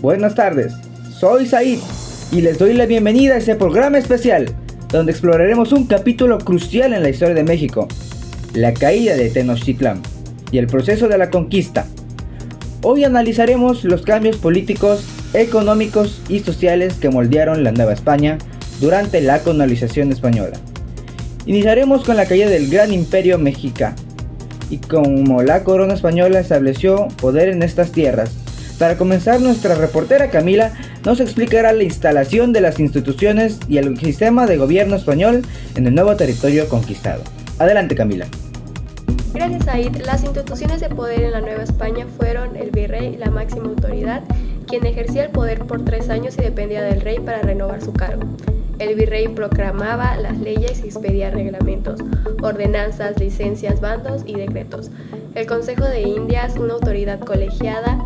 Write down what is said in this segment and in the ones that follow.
Buenas tardes, soy Said y les doy la bienvenida a este programa especial donde exploraremos un capítulo crucial en la historia de México, la caída de Tenochtitlán y el proceso de la conquista. Hoy analizaremos los cambios políticos, económicos y sociales que moldearon la Nueva España durante la colonización española. Iniciaremos con la caída del Gran Imperio Mexica y cómo la corona española estableció poder en estas tierras. Para comenzar, nuestra reportera Camila nos explicará la instalación de las instituciones y el sistema de gobierno español en el nuevo territorio conquistado. Adelante, Camila. Gracias, Said. Las instituciones de poder en la Nueva España fueron el virrey, la máxima autoridad, quien ejercía el poder por 3 años y dependía del rey para renovar su cargo. El virrey proclamaba las leyes y expedía reglamentos, ordenanzas, licencias, bandos y decretos. El Consejo de Indias, una autoridad colegiada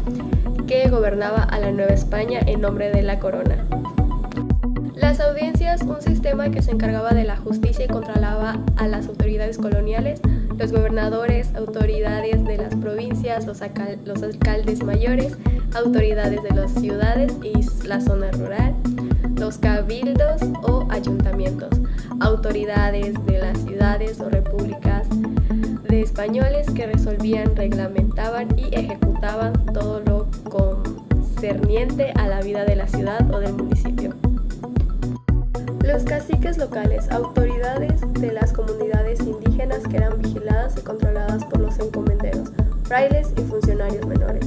que gobernaba a la Nueva España en nombre de la corona. Las audiencias, un sistema que se encargaba de la justicia y controlaba a las autoridades coloniales, los gobernadores, autoridades de las provincias, los alcaldes mayores, autoridades de las ciudades y la zona rural, los cabildos o ayuntamientos, autoridades de las ciudades o repúblicas de españoles que resolvían, reglamentaban y ejecutaban todo lo concerniente a la vida de la ciudad o del municipio. Los caciques locales, autoridades de las comunidades indígenas que eran vigiladas y controladas por los encomenderos, frailes y funcionarios menores.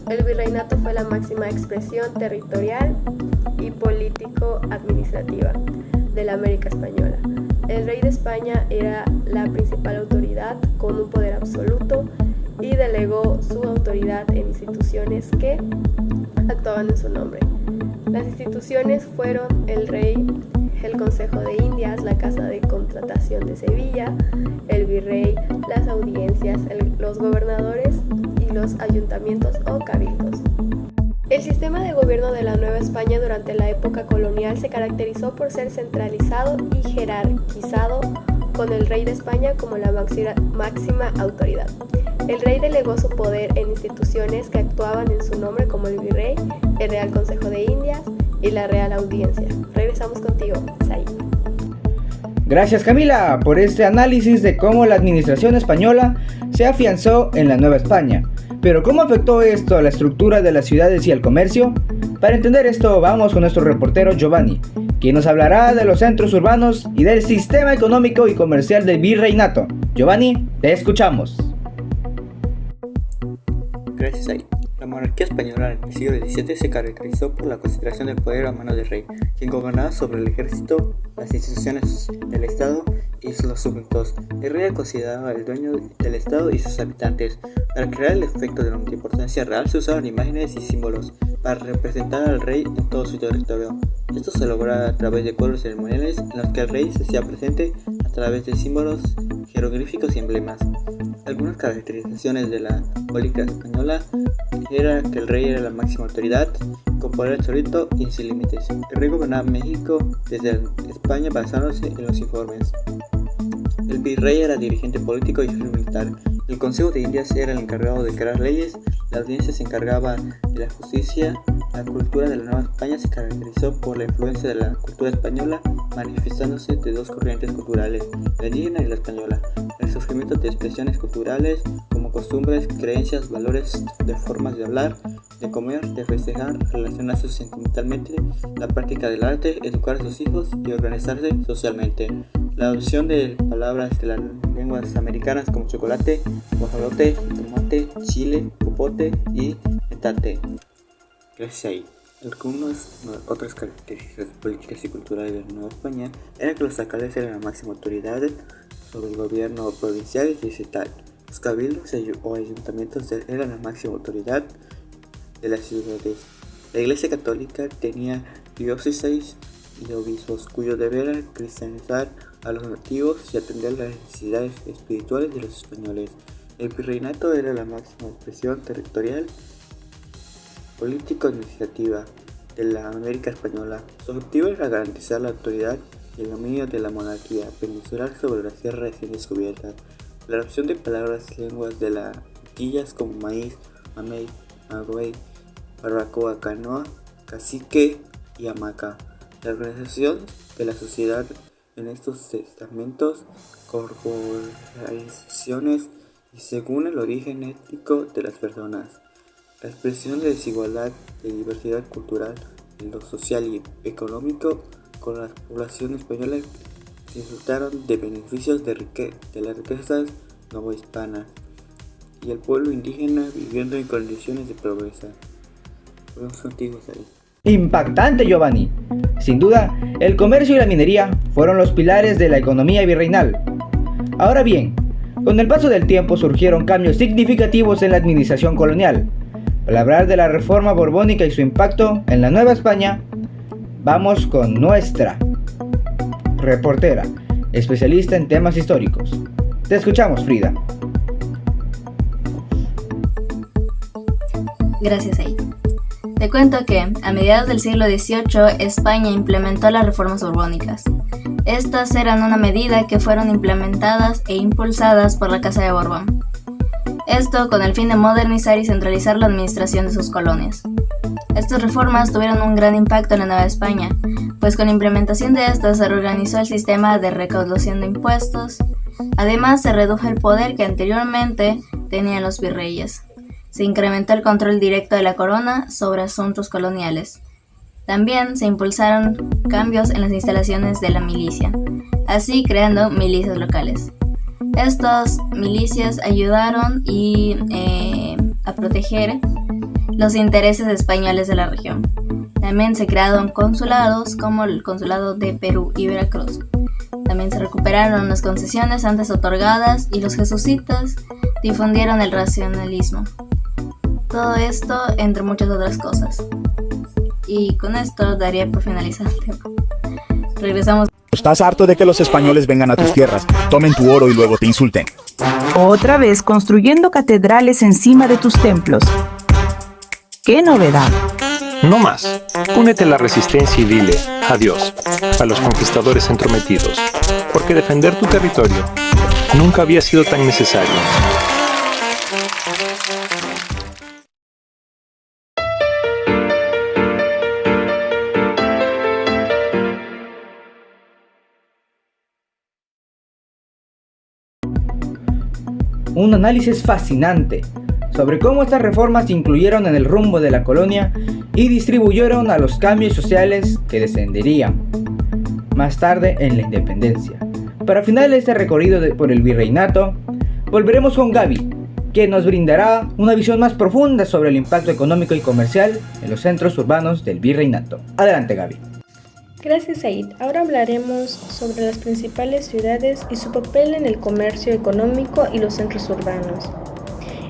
El virreinato fue la máxima expresión territorial y político-administrativa de la América Española. El rey de España era la principal autoridad con un poder absoluto y delegó su autoridad en instituciones que actuaban en su nombre. Las instituciones fueron el rey, el Consejo de Indias, la Casa de Contratación de Sevilla, el virrey, las audiencias, los gobernadores y los ayuntamientos o cabildos. El sistema de gobierno de la Nueva España durante la época colonial se caracterizó por ser centralizado y jerarquizado, con el rey de España como la máxima autoridad. El rey delegó su poder en instituciones que actuaban en su nombre como el virrey, el Real Consejo de Indias y la Real Audiencia. Regresamos contigo, Said. Gracias, Camila, por este análisis de cómo la administración española se afianzó en la Nueva España. Pero ¿cómo afectó esto a la estructura de las ciudades y al comercio? Para entender esto, vamos con nuestro reportero Giovanni, quien nos hablará de los centros urbanos y del sistema económico y comercial del virreinato. Giovanni, te escuchamos. Gracias, Said. La monarquía española en el siglo XVII se caracterizó por la concentración del poder a manos del rey, quien gobernaba sobre el ejército, las instituciones del Estado y los súbditos. El rey era considerado el dueño del Estado y sus habitantes. Para crear el efecto de la omnipotencia real se usaban imágenes y símbolos para representar al rey en todo su territorio. Esto se lograba a través de cuadros ceremoniales en los que el rey se hacía presente a través de símbolos, jeroglíficos y emblemas. Algunas caracterizaciones de la política española era que el rey era la máxima autoridad, con poder absoluto y sin límites. El rey gobernaba México desde España basándose en los informes. El virrey era dirigente político y militar. El Consejo de Indias era el encargado de crear leyes. La audiencia se encargaba de la justicia. La cultura de la Nueva España se caracterizó por la influencia de la cultura española, manifestándose de dos corrientes culturales, la indígena y la española. El surgimiento de expresiones culturales como costumbres, creencias, valores, de formas de hablar, de comer, de festejar, relacionarse sentimentalmente, la práctica del arte, educar a sus hijos y organizarse socialmente. La adopción de palabras de las lenguas americanas como chocolate, guajolote, tomate, chile, popote y metate. Gracias a ello. Algunas otras características políticas y culturales de la Nueva España eran que los alcaldes eran la máxima autoridad sobre el gobierno provincial y estatal. Los cabildos o ayuntamientos eran la máxima autoridad de las ciudades. La Iglesia Católica tenía diócesis y obispos cuyo deber era cristianizar a los nativos y atender las necesidades espirituales de los españoles. El virreinato era la máxima expresión territorial, político-administrativa de la América Española. Su objetivo era garantizar la autoridad y el dominio de la monarquía peninsular sobre las tierras recién descubiertas. La adopción de palabras lenguas de las Antillas como maíz, mamey, magüey barbacoa, canoa, cacique y hamaca. La organización de la sociedad en estos estamentos, corporalizaciones y según el origen étnico de las personas. La expresión de desigualdad, de diversidad cultural, en lo social y económico con la población española disfrutaron de beneficios de las riquezas novohispanas y el pueblo indígena viviendo en condiciones de pobreza. Fueron antiguos ahí. Impactante, Giovanni. Sin duda, el comercio y la minería fueron los pilares de la economía virreinal. Ahora bien, con el paso del tiempo surgieron cambios significativos en la administración colonial. Para hablar de la reforma borbónica y su impacto en la Nueva España, vamos con nuestra reportera, especialista en temas históricos. Te escuchamos, Frida. Gracias, Aid. Te cuento que, a mediados del siglo XVIII, España implementó las reformas borbónicas. Estas eran una medida que fueron implementadas e impulsadas por la Casa de Borbón. Esto con el fin de modernizar y centralizar la administración de sus colonias. Estas reformas tuvieron un gran impacto en la Nueva España, pues con la implementación de estas se reorganizó el sistema de recaudación de impuestos. Además, se redujo el poder que anteriormente tenían los virreyes. Se incrementó el control directo de la corona sobre asuntos coloniales. También se impulsaron cambios en las instalaciones de la milicia, así creando milicias locales. Estas milicias ayudaron a proteger los intereses españoles de la región. También se crearon consulados como el Consulado de Perú y Veracruz. También se recuperaron las concesiones antes otorgadas y los jesuitas difundieron el racionalismo. Todo esto entre muchas otras cosas. Y con esto daría por finalizado el tema. Regresamos. ¿Estás harto de que los españoles vengan a tus tierras, tomen tu oro y luego te insulten? Otra vez construyendo catedrales encima de tus templos. ¡Qué novedad! No más. Únete a la resistencia y dile adiós a los conquistadores entrometidos, porque defender tu territorio nunca había sido tan necesario. Un análisis fascinante sobre cómo estas reformas incluyeron en el rumbo de la colonia y distribuyeron a los cambios sociales que descenderían más tarde en la independencia. Para finalizar este recorrido por el virreinato, volveremos con Gaby, que nos brindará una visión más profunda sobre el impacto económico y comercial en los centros urbanos del virreinato. Adelante, Gaby. Gracias, Aid. Ahora hablaremos sobre las principales ciudades y su papel en el comercio económico y los centros urbanos.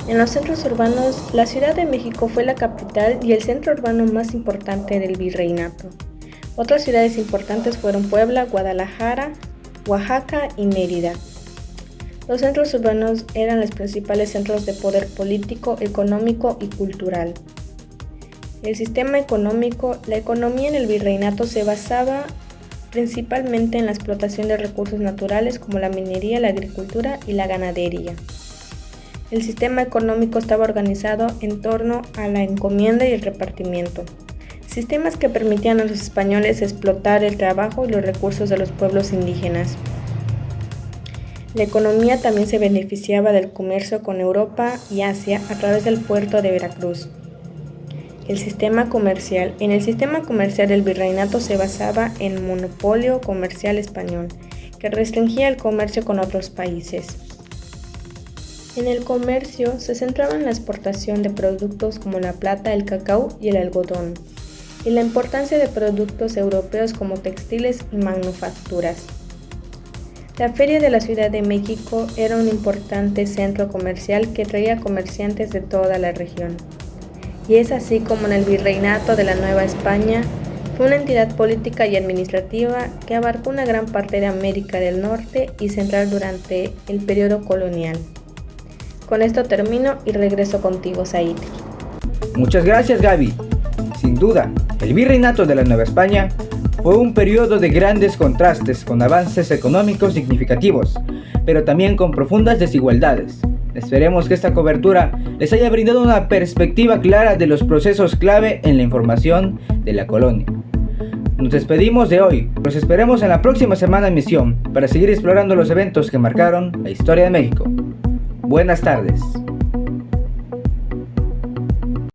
En los centros urbanos, la Ciudad de México fue la capital y el centro urbano más importante del virreinato. Otras ciudades importantes fueron Puebla, Guadalajara, Oaxaca y Mérida. Los centros urbanos eran los principales centros de poder político, económico y cultural. El sistema económico, la economía en el virreinato se basaba principalmente en la explotación de recursos naturales como la minería, la agricultura y la ganadería. El sistema económico estaba organizado en torno a la encomienda y el repartimiento, sistemas que permitían a los españoles explotar el trabajo y los recursos de los pueblos indígenas. La economía también se beneficiaba del comercio con Europa y Asia a través del puerto de Veracruz. En el sistema comercial del virreinato se basaba en monopolio comercial español, que restringía el comercio con otros países. En el comercio se centraba en la exportación de productos como la plata, el cacao y el algodón, y la importancia de productos europeos como textiles y manufacturas. La Feria de la Ciudad de México era un importante centro comercial que traía comerciantes de toda la región. Y es así como en el virreinato de la Nueva España fue una entidad política y administrativa que abarcó una gran parte de América del Norte y Central durante el periodo colonial. Con esto termino y regreso contigo, Said. Muchas gracias, Gaby. Sin duda, el virreinato de la Nueva España fue un periodo de grandes contrastes con avances económicos significativos, pero también con profundas desigualdades. Esperemos que esta cobertura les haya brindado una perspectiva clara de los procesos clave en la información de la colonia. Nos despedimos de hoy, los esperemos en la próxima semana en misión para seguir explorando los eventos que marcaron la historia de México. Buenas tardes.